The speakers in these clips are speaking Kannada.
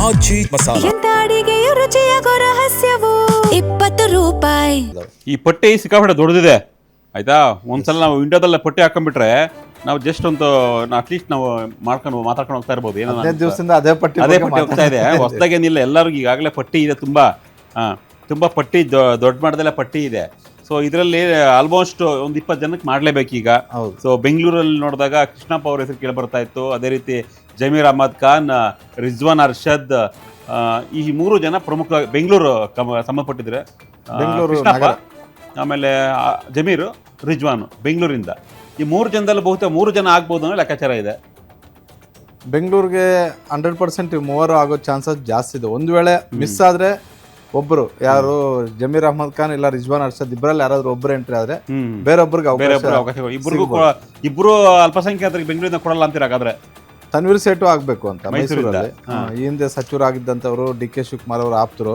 ಆಚಿ ಮಸಾಲ. ಎಂತ ಅಡಿಗೆಯ ರುಚಿಯಾಗೋ ರಹಸ್ಯವು 20 ರೂಪಾಯಿ. ಈ ಪಟ್ಟಿ ಸಿಕ್ಕಾಪಟ್ಟೆ ದೊಡ್ಡದಿದೆ ಆಯ್ತಾ. ಒಂದ್ಸಲ ನಾವು ಇಂಡಿಯಾದಲ್ಲ ಪಟ್ಟಿ ಹಾಕೊಂಡ್ಬಿಟ್ರೆ ನಾವು ಜಸ್ಟ್ ಒಂದು ಅಟ್ಲೀಸ್ಟ್ ನಾವು ಮಾತಾಡ್ಕೊಂಡು ಹೋಗ್ತಾ ಇರ್ಬೋದು. ಏನೋ ದಿವಸದಿಂದ ಅದೇ ಪಟ್ಟಿ ಹೋಗ್ತಾ ಇದೆ. ಹೊಸದಾಗಿ ಏನಿಲ್ಲ, ಎಲ್ಲರಿಗೂ ಈಗಾಗಲೇ ಪಟ್ಟಿ ಇದೆ, ತುಂಬಾ ಪಟ್ಟಿ ದೊಡ್ಡ ಮಟ್ಟದಲ್ಲೇ ಪಟ್ಟಿ ಇದೆ. ಸೊ ಇದರಲ್ಲಿ ಆಲ್ಮೋಸ್ಟ್ ಒಂದು 20 ಜನಕ್ಕೆ ಮಾಡಲೇಬೇಕು ಈಗ. ಸೊ ಬೆಂಗಳೂರಲ್ಲಿ ನೋಡಿದಾಗ ಕೃಷ್ಣಪ್ಪ ಅವ್ರ ಹೆಸರು ಕೇಳಿ ಬರ್ತಾ ಇತ್ತು. ಅದೇ ರೀತಿ ಜಮೀರ್ ಅಹಮದ್ ಖಾನ್, ರಿಜ್ವಾನ್ ಅರ್ಷದ್, ಈ 3 ಜನ ಪ್ರಮುಖ ಬೆಂಗಳೂರು ಸಂಬಂಧಪಟ್ಟಿದ್ರೆ. ಕೃಷ್ಣಪ್ಪ, ಆಮೇಲೆ ಜಮೀರು, ರಿಜ್ವಾನ್ ಬೆಂಗಳೂರಿಂದ. ಈ 3 ಜನದಲ್ಲಿ ಬಹುತೇಕ 3 ಜನ ಆಗ್ಬೋದು ಅನ್ನೋ ಲೆಕ್ಕಾಚಾರ ಇದೆ. ಬೆಂಗಳೂರಿಗೆ 100% ಮೂವರು ಆಗೋ ಚಾನ್ಸಸ್ ಜಾಸ್ತಿ ಇದೆ. ಒಂದು ವೇಳೆ ಮಿಸ್ ಆದರೆ ಒಬ್ಬರು ಯಾರು ಜಮೀರ್ ಅಹಮದ್ ಖಾನ್ ಇಲ್ಲ ರಿಜ್ವಾನ್ ಅರ್ಷದ್ ಇಬ್ಬರಲ್ಲಿ ಯಾರಾದ್ರೂ ಒಬ್ಬರು ಎಂಟ್ರಿ ಆದ್ರೆ ಬೇರೊಬ್ಬರಿಗೆ ಅವಕಾಶ. ಇಬ್ರು ಅಲ್ಪಸಂಖ್ಯಾತರಿಗೆ ಬೆಂಗಳೂರಿನ ಕೊಡಲ್ಲ ಅಂತೀರ ಹಾಗಾದ್ರೆ? ತನ್ವೀರ್ ಸೇಠು ಆಗ್ಬೇಕು ಅಂತ ಮೈಸೂರಲ್ಲಿ ಈ ಹಿಂದೆ ಸಚಿವರಾಗಿದ್ದಂಥವ್ರು, ಡಿ ಕೆ ಶಿವಕುಮಾರ್ ಅವರು ಆಪ್ತರು.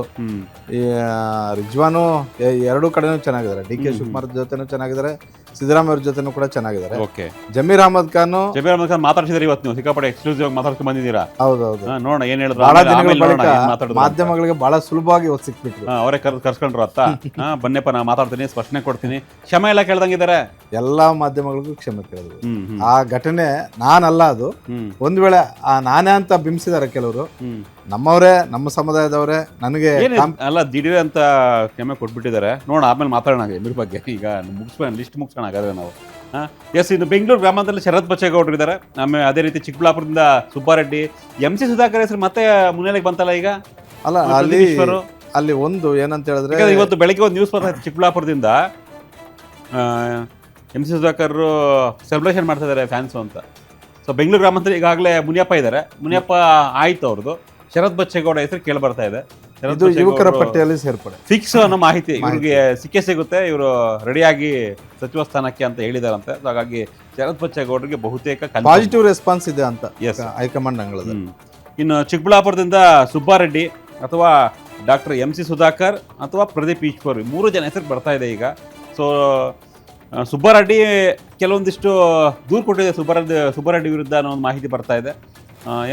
ಈ ರಿಜ್ವಾನು ಎರಡೂ ಕಡೆನೂ ಚೆನ್ನಾಗಿದ್ದಾರೆ. ಡಿ ಕೆ ಶಿವಕುಮಾರ್ ಜೊತೆನೂ ಚೆನ್ನಾಗಿದ್ದಾರೆ, ಸಿದ್ದರಾಮಯ್ಯ ಅವ್ರ ಜೊತೆನೂ ಕೂಡ ಚೆನ್ನಾಗಿದ್ದಾರೆ. ಜಮೀರ್ ಅಹಮದ್ ಖಾನ್ ಮಾತಾಡ್ಸಿದ್ರೆ ಇವತ್ತು ನೀವು ಸಿಕ್ಕಾಪಟ್ಟೆ ಎಕ್ಸ್ಕ್ಲೂಸಿವ್ ಆಗಿ ಮಾತಾಡ್ಕೊಂಡು ಬಂದಿದ್ದೀರಾ. ಹೌದೌದು, ನೋಡೋಣ ಏನ್ ಹೇಳಿದ್ರು. ಬಹಳ ದಿನಗಳ ಬಳಿಕ ಮಾಧ್ಯಮಗಳಿಗೆ ಬಹಳ ಸುಲಭವಾಗಿ ಸಿಕ್ಬಿಟ್ರು. ಅವರೇ ಕರ್ಸ್ಕೊಂಡ್ರು ಅತ್ತ. ಬನ್ನೇಪ್ಪ ನಾ ಮಾತಾಡ್ತೀನಿ, ಸ್ಪಷ್ಟನೆ ಕೊಡ್ತೀನಿ, ಕ್ಷಮೆ ಎಲ್ಲ ಕೇಳ್ದಂಗಿದ್ದಾರೆ. ಎಲ್ಲಾ ಮಾಧ್ಯಮಗಳಿಗೂ ಕ್ಷಮೆ ಕೇಳಿದ್ರು. ಆ ಘಟನೆ ನಾನಲ್ಲ, ಅದು ಒಂದ್ ವೇಳೆ ನಾನೇ ಅಂತ ಬಿಂಬಿಸಿದಾರೆ ಕೆಲವರು. ನಮ್ಮವರೇ, ನಮ್ಮ ಸಮುದಾಯದವರೇ. ನನಗೆ ಅಲ್ಲ ದಿಢೀರ್ ಅಂತ ಕ್ಷಮೆ ಕೊಟ್ಬಿಟ್ಟಿದ್ದಾರೆ. ನೋಡೋಣ ಆಮೇಲೆ ಮಾತಾಡೋಣ ಇದ್ರ ಬಗ್ಗೆ. ಈಗ ಲಿಸ್ಟ್ ಮುಗಿಸ್ಕೊಂಡು ಹಾಗಾದ್ರೆ ನಾವು. ಎಸ್, ಇನ್ನು ಬೆಂಗಳೂರು ಗ್ರಾಮಾಂತರದಲ್ಲಿ ಶರತ್ ಬಚ್ಚೇಗೌಡರು ಇದ್ದಾರೆ. ಆಮೇಲೆ ಅದೇ ರೀತಿ ಚಿಕ್ಕಬಳ್ಳಾಪುರದಿಂದ ಸುಬ್ಬಾರೆಡ್ಡಿ, MC ಸುಧಾಕರ್ ಹೆಸರು ಮತ್ತೆ ಮುನ್ನೆಲೆಗೆ ಬಂತಲ್ಲ ಈಗ. ಅಲ್ಲ ಅಲ್ಲಿ ಒಂದು ಏನಂತ ಹೇಳಿದ್ರೆ, ಇವತ್ತು ಬೆಳಗ್ಗೆ ಒಂದು ನ್ಯೂಸ್ ಬರ್ತಾ ಚಿಕ್ಕಬಳ್ಳಾಪುರದಿಂದ MC ಸುಧಾಕರ್ ಸೆಲೆಬ್ರೇಷನ್ ಮಾಡ್ತಾ ಇದ್ದಾರೆ ಫ್ಯಾನ್ಸು ಅಂತ. ಸೊ ಬೆಂಗಳೂರು ಗ್ರಾಮಾಂತರ ಈಗಾಗಲೇ ಮುನಿಯಪ್ಪ ಇದ್ದಾರೆ. ಮುನಿಯಪ್ಪ ಆಯ್ತು ಅವ್ರದ್ದು. ಶರತ್ ಬಚ್ಚೇಗೌಡ ಹೆಸರು ಕೇಳಿ ಬರ್ತಾ ಇದೆ. ಯುವಕರ ಪಟ್ಟಿಯಲ್ಲಿ ಸೇರ್ಪಡೆ ಫಿಕ್ಸ್ ಅನ್ನೋ ಮಾಹಿತಿ ಇವ್ರಿಗೆ ಸಿಗುತ್ತೆ. ಇವರು ರೆಡಿಯಾಗಿ ಸಚಿವ ಸ್ಥಾನಕ್ಕೆ ಅಂತ ಹೇಳಿದಾರಂತೆ. ಹಾಗಾಗಿ ಶರತ್ ಬಚ್ಚೇಗೌಡರಿಗೆ ಬಹುತೇಕ ಪಾಸಿಟಿವ್ ರೆಸ್ಪಾನ್ಸ್ ಇದೆ ಅಂತ ಹೈಕಮಾಂಡ್ ಅಂಗಳದಲ್ಲಿ. ಇನ್ನು ಚಿಕ್ಕಬಳ್ಳಾಪುರದಿಂದ ಸುಬ್ಬಾರೆಡ್ಡಿ ಅಥವಾ ಡಾಕ್ಟರ್ MC ಸುಧಾಕರ್ ಅಥವಾ ಪ್ರದೀಪ್ ಈಶ್ವರ್, 3 ಜನ ಹೆಸರು ಬರ್ತಾ ಇದೆ ಈಗ. ಸೊ ಸುಬ್ಬಾರೆಡ್ಡಿ ಕೆಲವೊಂದಿಷ್ಟು ದೂರು ಕೊಟ್ಟಿದೆ ಸುಬ್ಬಾರೆಡ್ಡಿ ವಿರುದ್ಧ ಅನ್ನೋ ಒಂದು ಮಾಹಿತಿ ಬರ್ತಾ ಇದೆ.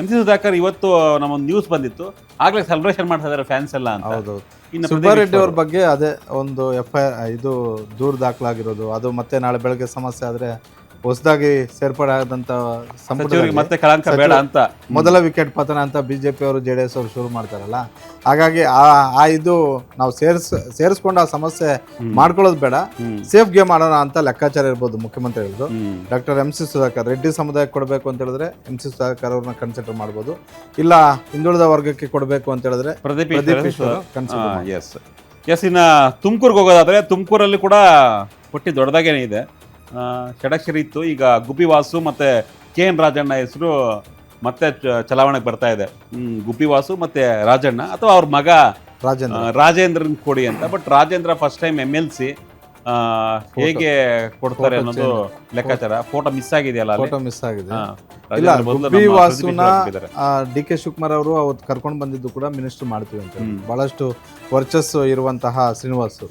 MC ಸುಧಾಕರ್ ಇವತ್ತು ನಮ್ಮೊಂದು ನ್ಯೂಸ್ ಬಂದಿತ್ತು, ಆಗ್ಲೇ ಸೆಲೆಬ್ರೇಷನ್ ಮಾಡ್ತಾ ಇದ್ದಾರೆ ಫ್ಯಾನ್ಸ್ ಎಲ್ಲ ಅಂತ. ಇನ್ನು ಸುಬ್ಬಾರೆಡ್ಡಿ ಅವ್ರ ಬಗ್ಗೆ ಅದೇ ಒಂದು ಇದು ದೂರು ದಾಖಲಾಗಿರೋದು, ಅದು ಮತ್ತೆ ನಾಳೆ ಬೆಳಗ್ಗೆ ಸಮಸ್ಯೆ ಆದ್ರೆ ಹೊಸದಾಗಿ ಸೇರ್ಪಡೆ ಆದಂತ ಮತ್ತೆ ಕಳಂಕ ಬೇಡ ಅಂತ ಮೊದಲ ವಿಕೆಟ್ ಪತನ ಅಂತ ಬಿಜೆಪಿ ಅವರು JDS ಅವರು ಶುರು ಮಾಡ್ತಾರಲ್ಲ. ಹಾಗಾಗಿ ಇದು ನಾವು ಸೇರಿಸ್ಕೊಂಡು ಆ ಸಮಸ್ಯೆ ಮಾಡ್ಕೊಳ್ಳೋದು ಬೇಡ, ಸೇಫ್ ಗೇಮ್ ಮಾಡೋಣ ಅಂತ ಲೆಕ್ಕಾಚಾರ ಇರ್ಬೋದು ಮುಖ್ಯಮಂತ್ರಿ ಹೇಳಿದ್ರು. ಡಾಕ್ಟರ್ MC ಸುಧಾಕರ್ ರೆಡ್ಡಿ ಸಮುದಾಯಕ್ಕೆ ಕೊಡಬೇಕು ಅಂತ ಹೇಳಿದ್ರೆ MC ಸುಧಾಕರ್ ಅವ್ರನ್ನ ಕನ್ಸಿಡರ್ ಮಾಡ್ಬೋದು. ಇಲ್ಲ ಹಿಂದುಳಿದ ವರ್ಗಕ್ಕೆ ಕೊಡಬೇಕು ಅಂತ ಹೇಳಿದ್ರೆ ಪ್ರದೀಪ್ ಕನ್ಸಿಡರ್. ಎಸ್, ಇನ್ನ ತುಮಕೂರ್ಗೆ ಹೋಗೋದಾದ್ರೆ ತುಮಕೂರಲ್ಲಿ ಕೂಡ ಪಟ್ಟಿ ದೊಡ್ಡದಾಗೇನೆ ಇದೆ. ಷಡಕ್ಷರಿ ಇತ್ತು, ಈಗ ಗುಬ್ಬಿ ವಾಸು ಮತ್ತೆ KN ರಾಜಣ್ಣ ಹೆಸರು ಮತ್ತೆ ಚಲಾವಣೆಗೆ ಬರ್ತಾ ಇದೆ. ಗುಬ್ಬಿ ವಾಸು ಮತ್ತೆ ರಾಜಣ್ಣ ಅಥವಾ ಅವ್ರ ಮಗ ರಾಜೇಂದ್ರನ್ ಕೊಡಿ ಅಂತ. But Rajendra first time MLC ಹೇಗೆ ಕೊಡ್ತಾರೆ ಅನ್ನೋದು ಲೆಕ್ಕಾಚಾರ. ಫೋಟೋ ಮಿಸ್ ಆಗಿದೆಯಲ್ಲ, ಫೋಟೋ ಮಿಸ್ ಆಗಿದೆ. ಇಲ್ಲ, ಗುಬ್ಬಿ ವಾಸುನ DK ಶಿವಕುಮಾರ್ ಅವರು ಅವತ್ತು ಕರ್ಕೊಂಡು ಬಂದಿದ್ದು ಕೂಡ ಮಿನಿಸ್ಟರ್ ಮಾಡ್ತೀವಿ ಅಂತ. ಬಹಳಷ್ಟು ವರ್ಚಸ್ಸು ಇರುವಂತಹ ಶ್ರೀನಿವಾಸ್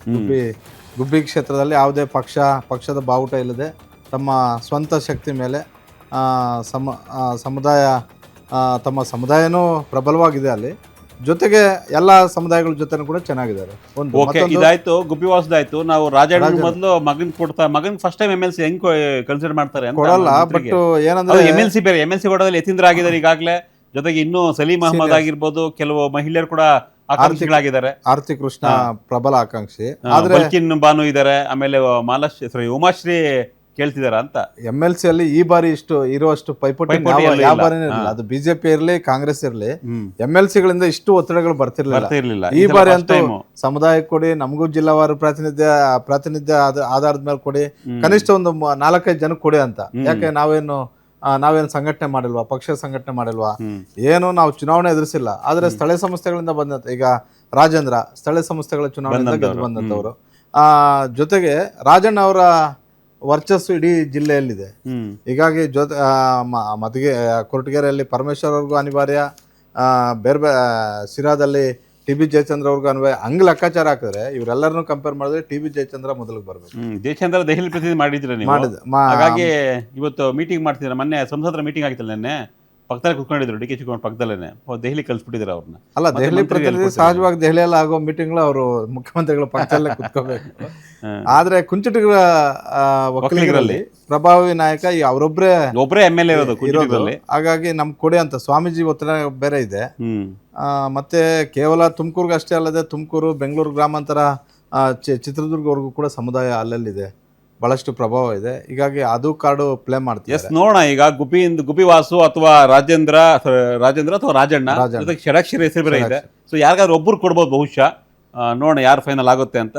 ಗುಬ್ಬಿ ಕ್ಷೇತ್ರದಲ್ಲಿ ಯಾವುದೇ ಪಕ್ಷದ ಬಾವುಟ ಇಲ್ಲದೆ ತಮ್ಮ ಸ್ವಂತ ಶಕ್ತಿ ಮೇಲೆ ತಮ್ಮ ಸಮುದಾಯನೂ ಪ್ರಬಲವಾಗಿದೆ ಅಲ್ಲಿ. ಜೊತೆಗೆ ಎಲ್ಲ ಸಮುದಾಯಗಳ ಜೊತೆ ಕೂಡ ಚೆನ್ನಾಗಿದ್ದಾರೆ. ಇದಾಯ್ತು, ಗುಬ್ಬಿ ವಾಸದಾಯ್ತು. ನಾವು ರಾಜಣ್ಣ ಮೊದಲು ಮಗನ್ ಫಸ್ಟ್ ಟೈಮ್ MLC ಹೆಂಗ್ ಕನ್ಸಿಡರ್ ಮಾಡ್ತಾರೆ ಕೊಡಲ್ಲ. ಬಟ್ ಏನಂದ್ರೆ MLC ಬೇರೆ, MLC ಕೊಡೋದ್ರಲ್ಲಿ ಯತೀಂದ್ರ ಆಗಿದ್ದಾರೆ ಈಗಾಗಲೇ. ಜೊತೆಗೆ ಇನ್ನೂ ಸಲೀಂ ಅಹಮದ್ ಆಗಿರ್ಬೋದು, ಕೆಲವು ಮಹಿಳೆಯರು ಕೂಡ ಆಕಾಂಕ್ಷಿಗಳಾಗಿದ್ದಾರೆ. ಆರ್ತಿ ಕೃಷ್ಣ ಪ್ರಬಲ ಆಕಾಂಕ್ಷಿ, ಬಲ್ಕಿನ್ ಬಾನು ಇದ್ದಾರೆ. ಆಮೇಲೆ ಉಮಾಶ್ರೀ ಕೇಳ್ತಿದಾರ ಅಂತ. MLC ಅಲ್ಲಿ ಈ ಬಾರಿ ಇರುವಷ್ಟು ಪೈಪೋಟಿ ಯಾವ ಬಾರಿನೂ ಇರಲಿಲ್ಲ. ಅದು ಬಿಜೆಪಿ ಇರಲಿ ಕಾಂಗ್ರೆಸ್ ಇರಲಿ, MLC ಗಳಿಂದ ಇಷ್ಟು ಒತ್ತಡಗಳು ಬರ್ತಿರ್ಲಿಲ್ಲ. ಈ ಬಾರಿ ಅಂತೂ ಸಮುದಾಯಕ್ಕೆ ಕೊಡಿ, ನಮಗೂ ಜಿಲ್ಲಾವಾರು ಪ್ರಾತಿನಿಧ್ಯ ಆಧಾರದ ಮೇಲೆ ಕೊಡಿ, ಕನಿಷ್ಠ ಒಂದು 4-5 ಜನಕ್ಕೆ ಕೊಡಿ ಅಂತ. ಯಾಕೆ ನಾವೇನು ಸಂಘಟನೆ ಮಾಡಿಲ್ವಾ, ಪಕ್ಷ ಸಂಘಟನೆ ಮಾಡಿಲ್ವಾ, ಏನು ನಾವು ಚುನಾವಣೆ ಎದುರಿಸಿಲ್ಲ. ಆದ್ರೆ ಸ್ಥಳೀಯ ಸಂಸ್ಥೆಗಳಿಂದ ಬಂದಂತ, ಈಗ ರಾಜೇಂದ್ರ ಸ್ಥಳೀಯ ಸಂಸ್ಥೆಗಳ ಚುನಾವಣೆಯಿಂದ ಗೆದ್ದು ಬಂದಂತವ್ರು. ಜೊತೆಗೆ ರಾಜಣ್ಣ ಅವರ ವರ್ಚಸ್ಸು ಇಡೀ ಜಿಲ್ಲೆಯಲ್ಲಿದೆ. ಹೀಗಾಗಿ ಕೊರಟಗೆರೆಯಲ್ಲಿ ಪರಮೇಶ್ವರ್ ಅವ್ರಿಗೂ ಅನಿವಾರ್ಯ, ಬೇರೆ ಸಿರಾದಲ್ಲಿ TB ಜಯಚಂದ್ರ ಅವ್ರಿಗೂ ಅನ್ವಯ. ಹಂಗ್ ಲೆಕ್ಕಾಚಾರ ಹಾಕಿದ್ರೆ ಇವರೆಲ್ಲರನ್ನು ಕಂಪೇರ್ ಮಾಡಿದ್ರೆ TB ಜಯಚಂದ್ರ ಮೊದಲಿಗೆ ಬರ್ಬೇಕು. ಜಯಚಂದ್ರ ದೆಹಲಿ ಪ್ರತಿನಿಧಿ ಮಾಡಿದ್ರೆ ಹಾಗಾಗಿ ಇವತ್ತು ಮೀಟಿಂಗ್ ಮಾಡ್ತಿದ್ರೆ. ಮೊನ್ನೆ ಸಂಸದರ ಮೀಟಿಂಗ್ ಆಗಿತ್ತಲ್ಲ, ನೆನ್ನೆ ಪಕ್ಕದಲ್ಲಿ ಕುತ್ಕೊಂಡಿದ್ರು ಡಿ ಕೆ ಶಿವಕುಮಾರ್ ಪಕ್ಕದಲ್ಲೇನೆ ದೆಹಲಿ ಕಳ್ಸಿಬಿಟ್ಟಿದ್ರು ಅವ್ರನ್ನ. ಅಲ್ಲ, ದೆಹಲಿ ಪ್ರತಿನಿಧಿ ಸಹಜವಾಗಿ ದೆಹಲಿಯಲ್ಲಿ ಆಗೋ ಮೀಟಿಂಗ್ಗಳು ಅವರು ಮುಖ್ಯಮಂತ್ರಿಗಳ ಪಕ್ಕದಲ್ಲೇ ಕುತ್ಕೋಬೇಕು. ಆದ್ರೆ ಕುಂಚಿಟಿಗರ ಒಕ್ಕಲಿಗರಲ್ಲಿ ಪ್ರಭಾವಿ ನಾಯಕ ಒಬ್ಬರೇ MLA ಇರೋದು. ಹಾಗಾಗಿ ನಮ್ಗೆ ಕೊಡಿ ಅಂತ ಸ್ವಾಮೀಜಿ ಒತ್ತಡ ಬೇರೆ ಇದೆ. ಮತ್ತೆ ಕೇವಲ ತುಮಕೂರ್ಗೆ ಅಷ್ಟೇ ಅಲ್ಲದೆ ತುಮಕೂರು, ಬೆಂಗಳೂರು ಗ್ರಾಮಾಂತರ, ಚಿತ್ರದುರ್ಗವರೆಗೂ ಕೂಡ ಸಮುದಾಯ ಅಲ್ಲಲ್ಲಿದೆ, ಬಹಳಷ್ಟು ಪ್ರಭಾವ ಇದೆ. ಹೀಗಾಗಿ ಅದು ಕಾರ್ಡು ಪ್ಲೇ ಮಾಡ್ತೀವಿ. ನೋಡೋಣ ಈಗ ಗುಬ್ಬಿ ವಾಸು ಅಥವಾ ರಾಜೇಂದ್ರ ಅಥವಾ ರಾಜಣ್ಣ ಜೊತೆಗೆ ಷಡಾಕ್ಷರಿ ಹೆಸರು ಬೇರೆ ಇದೆ. ಸೊ ಯಾರಿಗಾದ್ರೂ ಒಬ್ರು ಕೊಡ್ಬೋದು ಬಹುಶಃ. ನೋಡೋಣ ಯಾರು ಫೈನಲ್ ಆಗುತ್ತೆ ಅಂತ.